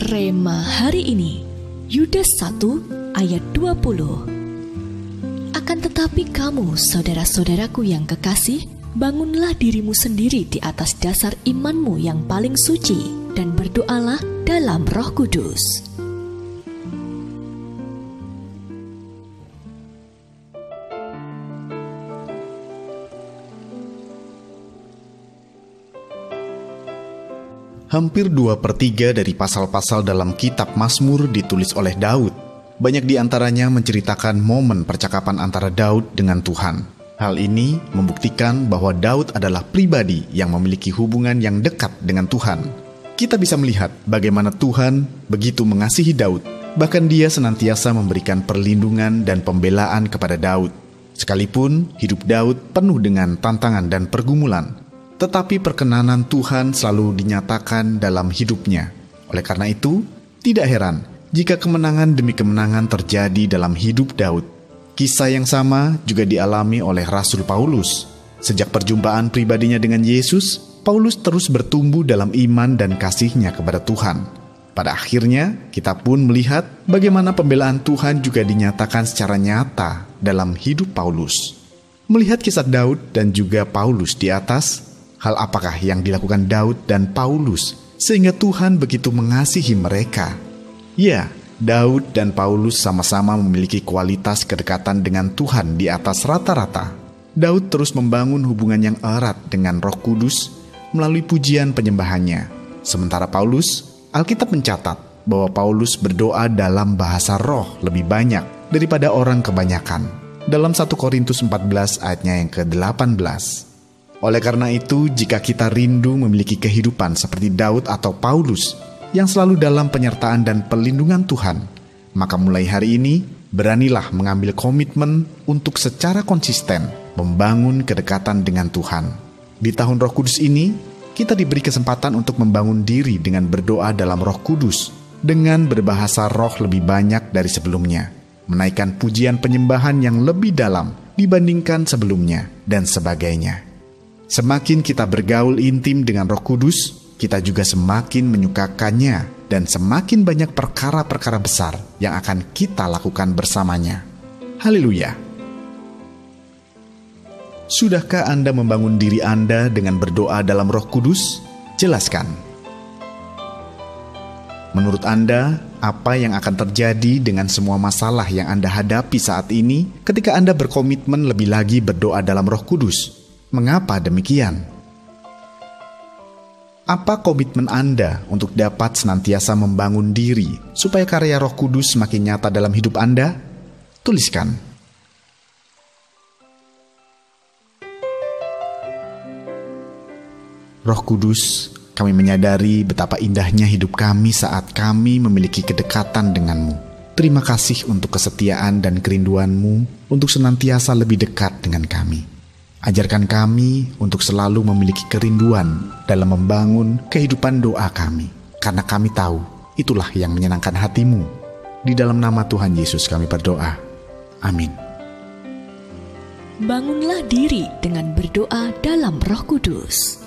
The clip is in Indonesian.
Rema hari ini, Yudas 1 ayat 20. Akan tetapi kamu, saudara-saudaraku yang kekasih, bangunlah dirimu sendiri di atas dasar imanmu yang paling suci, dan berdoalah dalam Roh Kudus. Hampir 2/3 dari pasal-pasal dalam kitab Mazmur ditulis oleh Daud. Banyak di antaranya menceritakan momen percakapan antara Daud dengan Tuhan. Hal ini membuktikan bahwa Daud adalah pribadi yang memiliki hubungan yang dekat dengan Tuhan. Kita bisa melihat bagaimana Tuhan begitu mengasihi Daud. Bahkan dia senantiasa memberikan perlindungan dan pembelaan kepada Daud. Sekalipun hidup Daud penuh dengan tantangan dan pergumulan, tetapi perkenanan Tuhan selalu dinyatakan dalam hidupnya. Oleh karena itu, tidak heran jika kemenangan demi kemenangan terjadi dalam hidup Daud. Kisah yang sama juga dialami oleh Rasul Paulus. Sejak perjumpaan pribadinya dengan Yesus, Paulus terus bertumbuh dalam iman dan kasihnya kepada Tuhan. Pada akhirnya, kita pun melihat bagaimana pembelaan Tuhan juga dinyatakan secara nyata dalam hidup Paulus. Melihat kisah Daud dan juga Paulus di atas, hal apakah yang dilakukan Daud dan Paulus sehingga Tuhan begitu mengasihi mereka? Ya, Daud dan Paulus sama-sama memiliki kualitas kedekatan dengan Tuhan di atas rata-rata. Daud terus membangun hubungan yang erat dengan Roh Kudus melalui pujian penyembahannya. Sementara Paulus, Alkitab mencatat bahwa Paulus berdoa dalam bahasa roh lebih banyak daripada orang kebanyakan. Dalam 1 Korintus 14 ayatnya yang ke-18. Oleh karena itu, jika kita rindu memiliki kehidupan seperti Daud atau Paulus yang selalu dalam penyertaan dan perlindungan Tuhan, maka mulai hari ini, beranilah mengambil komitmen untuk secara konsisten membangun kedekatan dengan Tuhan. Di tahun Roh Kudus ini, kita diberi kesempatan untuk membangun diri dengan berdoa dalam Roh Kudus, dengan berbahasa roh lebih banyak dari sebelumnya, menaikkan pujian penyembahan yang lebih dalam dibandingkan sebelumnya, dan sebagainya. Semakin kita bergaul intim dengan Roh Kudus, kita juga semakin menyukakannya dan semakin banyak perkara-perkara besar yang akan kita lakukan bersamanya. Haleluya! Sudahkah Anda membangun diri Anda dengan berdoa dalam Roh Kudus? Jelaskan. Menurut Anda, apa yang akan terjadi dengan semua masalah yang Anda hadapi saat ini ketika Anda berkomitmen lebih lagi berdoa dalam Roh Kudus? Mengapa demikian? Apa komitmen Anda untuk dapat senantiasa membangun diri supaya karya Roh Kudus semakin nyata dalam hidup Anda? Tuliskan. Roh Kudus, kami menyadari betapa indahnya hidup kami saat kami memiliki kedekatan denganmu. Terima kasih untuk kesetiaan dan kerinduanmu untuk senantiasa lebih dekat dengan kami. Ajarkan kami untuk selalu memiliki kerinduan dalam membangun kehidupan doa kami. Karena kami tahu itulah yang menyenangkan hatimu. Di dalam nama Tuhan Yesus kami berdoa. Amin. Bangunlah diri dengan berdoa dalam Roh Kudus.